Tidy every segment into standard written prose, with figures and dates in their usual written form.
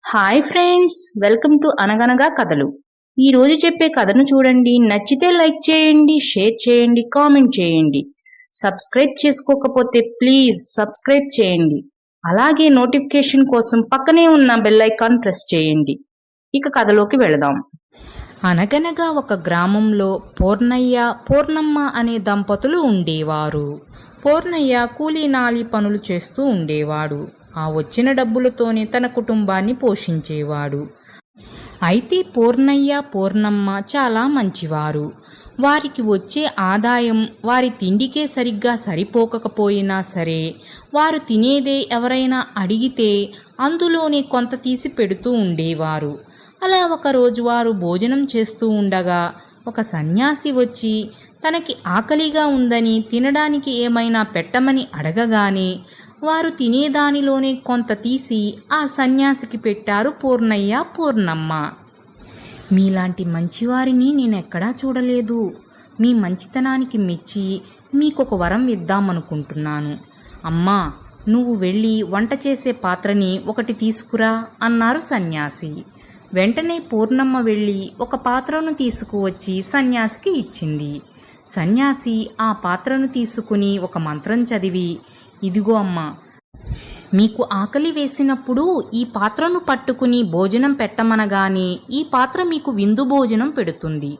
Hi friends, welcome to అనగనగా కథలు. ఈ రోజు చెప్పే కథను చూడండి. నచ్చితే లైక్ చేయండి, షేర్ చేయండి, కామెంట్ చేయండి. సబ్స్క్రైబ్ చేసుకోకపోతే ప్లీజ్ సబ్స్క్రైబ్ చేయండి. అలాగే నోటిఫికేషన్ కోసం పక్కనే ఉన్న బెల్ ఐకాన్ ప్రెస్ చేయండి. ఇక కథలోకి వెళదాం. అనగనగా ఒక గ్రామంలో పూర్ణయ్య, పూర్ణమ్మ అనే దంపతులు ఉండేవారు. పూర్ణయ్య కూలీ నాలి పనులు చేస్తూ ఉండేవాడు. ఆ వచ్చిన డబ్బులతోనే తన కుటుంబాన్ని పోషించేవాడు. అయితే పూర్ణయ్య, పూర్ణమ్మ చాలా మంచివారు. వారికి వచ్చే ఆదాయం వారి తిండికే సరిగ్గా సరిపోకపోయినా సరే, వారు తినేదే ఎవరైనా అడిగితే అందులోనే కొంత తీసి పెడుతూ ఉండేవారు. అలా ఒకరోజు వారు భోజనం చేస్తూ ఉండగా ఒక సన్యాసి వచ్చి తనకి ఆకలిగా ఉందని తినడానికి ఏమైనా పెట్టమని అడగగానే వారు తినేదానిలోనే కొంత తీసి ఆ సన్యాసికి పెట్టారు పూర్ణయ్య, పూర్ణమ్మ. మీలాంటి మంచివారిని నేనెక్కడా చూడలేదు. మీ మంచితనానికి మెచ్చి మీకొక వరం ఇద్దామనుకుంటున్నాను. అమ్మా, నువ్వు వెళ్ళి వంట చేసే పాత్రని ఒకటి తీసుకురా అన్నారు సన్యాసి. వెంటనే పూర్ణమ్మ వెళ్ళి ఒక పాత్రను తీసుకువచ్చి సన్యాసికి ఇచ్చింది. సన్యాసి ఆ పాత్రను తీసుకుని ఒక మంత్రం చదివి, ఇదిగో అమ్మా, మీకు ఆకలి వేసినప్పుడు ఈ పాత్రను పట్టుకుని భోజనం పెట్టమనగానే ఈ పాత్ర మీకు విందు భోజనం పెడుతుంది.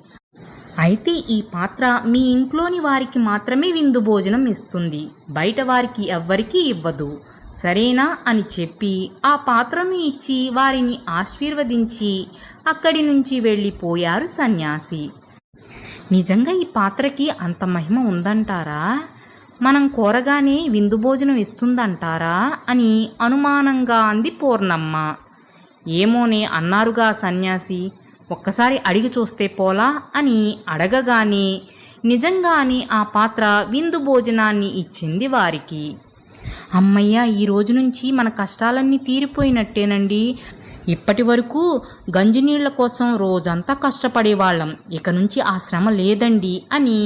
అయితే ఈ పాత్ర మీ ఇంట్లోని వారికి మాత్రమే విందు భోజనం ఇస్తుంది, బయట వారికి ఎవ్వరికీ ఇవ్వదు, సరేనా అని చెప్పి ఆ పాత్రను ఇచ్చి వారిని ఆశీర్వదించి అక్కడి నుంచి వెళ్ళిపోయారు సన్యాసి. నిజంగా ఈ పాత్రకి అంత మహిమ ఉందంటారా? మనం కోరగానే విందు భోజనం ఇస్తుందంటారా అని అనుమానంగా అంది పూర్ణమ్మ. ఏమోనే అన్నారుగా సన్యాసి, ఒక్కసారి అడిగి చూస్తే పోలా అని అడగగానే నిజంగానే ఆ పాత్ర విందు భోజనాన్ని ఇచ్చింది వారికి. అమ్మయ్య, ఈ రోజు నుంచి మన కష్టాలన్నీ తీరిపోయినట్టేనండి. ఇప్పటి వరకు గంజినీళ్ల కోసం రోజంతా కష్టపడేవాళ్ళం, ఇక నుంచి ఆ శ్రమ లేదండి అని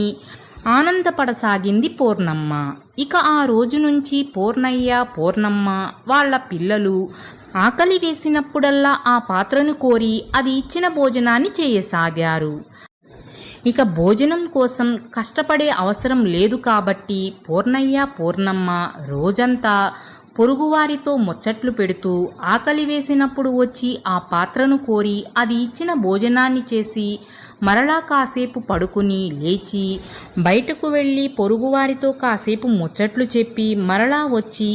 ఆనందపడసాగింది పూర్ణమ్మ. ఇక ఆ రోజు నుంచి పూర్ణయ్య, పూర్ణమ్మ వాళ్ళ పిల్లలు ఆకలి వేసినప్పుడల్లా ఆ పాత్రను కోరి అది ఇచ్చిన భోజనాన్ని చేయసాగారు. ఇక భోజనం కోసం కష్టపడే అవసరం లేదు కాబట్టి పూర్ణయ్య, పూర్ణమ్మ రోజంతా పొరుగువారితో ముచ్చట్లు పెడుతూ ఆకలి వేసినప్పుడు వచ్చి ఆ పాత్రను కోరి అది ఇచ్చిన భోజనాన్ని చేసి మరలా కాసేపు పడుకుని లేచి బయటకు వెళ్ళి పొరుగువారితో కాసేపు ముచ్చట్లు చెప్పి మరలా వచ్చి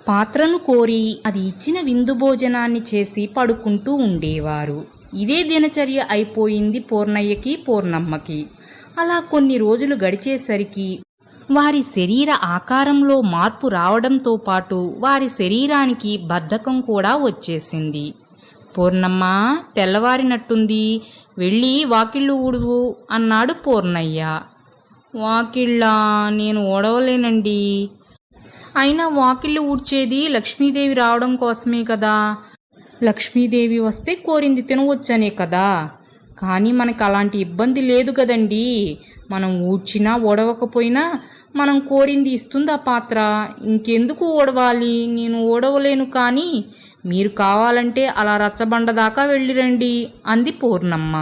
పాత్రను కోరి అది ఇచ్చిన విందు భోజనాన్ని చేసి పడుకుంటూ ఉండేవారు. ఇదే దినచర్య అయిపోయింది పూర్ణయ్యకి, పూర్ణమ్మకి. అలా కొన్ని రోజులు గడిచేసరికి వారి శరీర ఆకారంలో మార్పు రావడంతో పాటు వారి శరీరానికి బద్ధకం కూడా వచ్చేసింది. పూర్ణమ్మ, తెల్లవారినట్టుంది, వెళ్ళి వాకిళ్ళు ఊడువు అన్నాడు పూర్ణయ్య. వాకిళ్ళా? నేను ఊడవలేనండి. అయినా వాకిళ్ళు ఊడ్చేది లక్ష్మీదేవి రావడం కోసమే కదా. లక్ష్మీదేవి వస్తే కోరింది తినవచ్చనే కదా. కానీ మనకు అలాంటి ఇబ్బంది లేదు కదండి. మనం ఊడ్చినా ఓడవకపోయినా మనం కోరింది ఇస్తుంది ఆ పాత్ర. ఇంకెందుకు ఓడవాలి? నేను ఓడవలేను, కానీ మీరు కావాలంటే అలా రచ్చబండ దాకా వెళ్ళిరండి అంది పూర్ణమ్మ.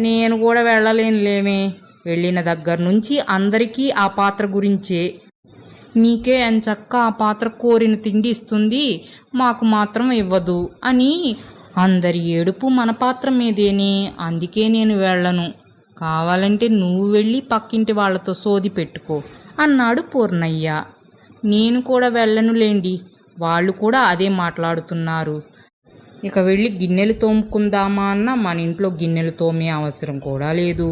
నేను కూడా వెళ్ళలేనులేమే. వెళ్ళిన దగ్గర నుంచి అందరికీ ఆ పాత్ర గురించే. నీకే ఎంచక్క ఆ పాత్ర కోరిన తిండి ఇస్తుంది, మాకు మాత్రం ఇవ్వదు అని అందరి ఏడుపు మన పాత్ర మీదేనే. అందుకే నేను వెళ్ళను. కావాలంటే నువ్వు వెళ్ళి పక్కింటి వాళ్లతో సోది పెట్టుకో అన్నాడు పూర్ణయ్య. నేను కూడా వెళ్ళనులేండి, వాళ్ళు కూడా అదే మాట్లాడుతున్నారు. ఇక వెళ్ళి గిన్నెలు తోముకుందామా అన్నా మన ఇంట్లో గిన్నెలు తోమే అవసరం కూడా లేదు.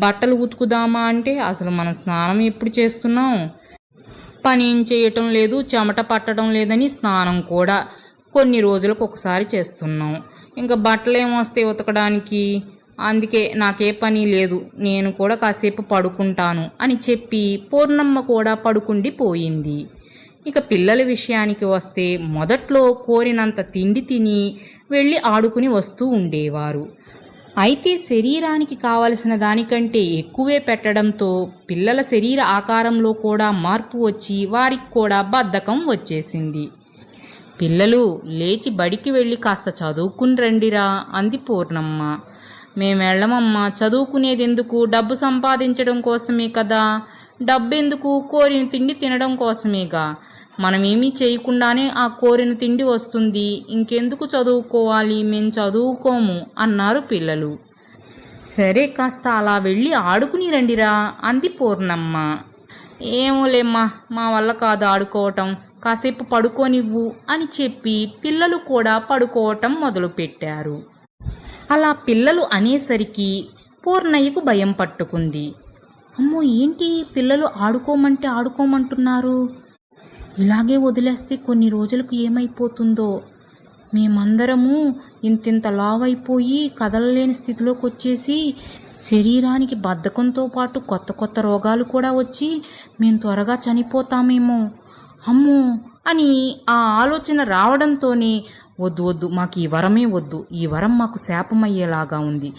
బట్టలు ఉతుకుదామా అంటే అసలు మనం స్నానం ఎప్పుడు చేస్తున్నాం? పని ఏం చేయటం లేదు, చెమట పట్టడం లేదని స్నానం కూడా కొన్ని రోజులకు ఒకసారి చేస్తున్నాం. ఇంకా బట్టలు ఏమొస్తాయి ఉతకడానికి? అందుకే నాకే పని లేదు, నేను కూడా కాసేపు పడుకుంటాను అని చెప్పి పూర్ణమ్మ కూడా పడుకుండి పోయింది. ఇక పిల్లల విషయానికి వస్తే మొదట్లో కోరినంత తిండి తిని వెళ్ళి ఆడుకుని వస్తూ ఉండేవారు. అయితే శరీరానికి కావలసిన దానికంటే ఎక్కువే పెట్టడంతో పిల్లల శరీర ఆకారంలో కూడా మార్పు వచ్చి వారికి కూడా బద్ధకం వచ్చేసింది. పిల్లలు లేచి బడికి వెళ్ళి కాస్త చదువుకుని రండిరా అంది పూర్ణమ్మ. మేమెళ్ళమమ్మా, చదువుకునేదెందుకు? డబ్బు సంపాదించడం కోసమే కదా. డబ్బెందుకు? కోరిన తిండి తినడం కోసమేగా. మనమేమీ చేయకుండానే ఆ కోరిన తిండి వస్తుంది. ఇంకెందుకు చదువుకోవాలి? మేం చదువుకోము అన్నారు పిల్లలు. సరే, కాస్త అలా వెళ్ళి ఆడుకుని రండిరా అంది పూర్ణమ్మ. ఏమోలేమ్మా, మా వల్ల కాదు ఆడుకోవటం, కాసేపు పడుకోనివ్వు అని చెప్పి పిల్లలు కూడా పడుకోవటం మొదలుపెట్టారు. అలా పిల్లలు అనేసరికి పూర్ణయ్యకు భయం పట్టుకుంది. అమ్మో, ఏంటి పిల్లలు ఆడుకోమంటే ఆడుకోమంటున్నారు? ఇలాగే వదిలేస్తే కొన్ని రోజులకు ఏమైపోతుందో? మేమందరము ఇంతింత లావైపోయి కదలలేని స్థితిలోకి వచ్చేసి శరీరానికి బద్ధకంతో పాటు కొత్త కొత్త రోగాలు కూడా వచ్చి మేము త్వరగా చనిపోతామేమో. అమ్మో అని ఆ ఆలోచన రావడంతోనే వద్దు వద్దు, మాకు ఈ వరమే వద్దు, ఈ వరం మాకు శాపమయ్యేలాగా ఉంది,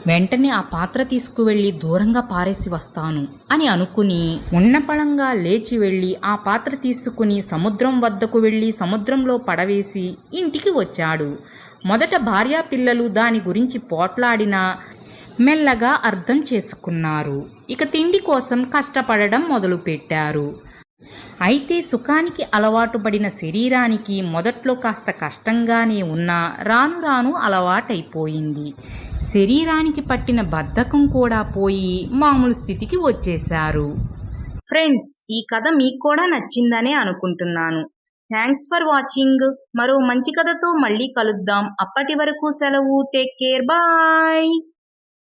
వెంటనే ఆ పాత్ర తీసుకువెళ్ళి దూరంగా పారేసి వస్తాను అని అనుకుని ఉన్నపళంగా లేచి వెళ్ళి ఆ పాత్ర తీసుకుని సముద్రం వద్దకు వెళ్ళి సముద్రంలో పడవేసి ఇంటికి వచ్చాడు. మొదట భార్యా పిల్లలు దాని గురించి పోట్లాడినా మెల్లగా అర్థం చేసుకున్నారు. ఇక తిండి కోసం కష్టపడడం మొదలుపెట్టారు. అయితే సుఖానికి అలవాటు పడిన శరీరానికి మొదట్లో కాస్త కష్టంగానే ఉన్నా రాను రాను అలవాటైపోయింది. శరీరానికి పట్టిన బద్ధకం కూడా పోయి మామూలు స్థితికి వచ్చేశారు. ఫ్రెండ్స్, ఈ కథ మీకు కూడా నచ్చిందనే అనుకుంటున్నాను. Thanks for watching. మరో మంచి కథతో మళ్ళీ కలుద్దాం. అప్పటి వరకు సెలవు. Take care. బాయ్.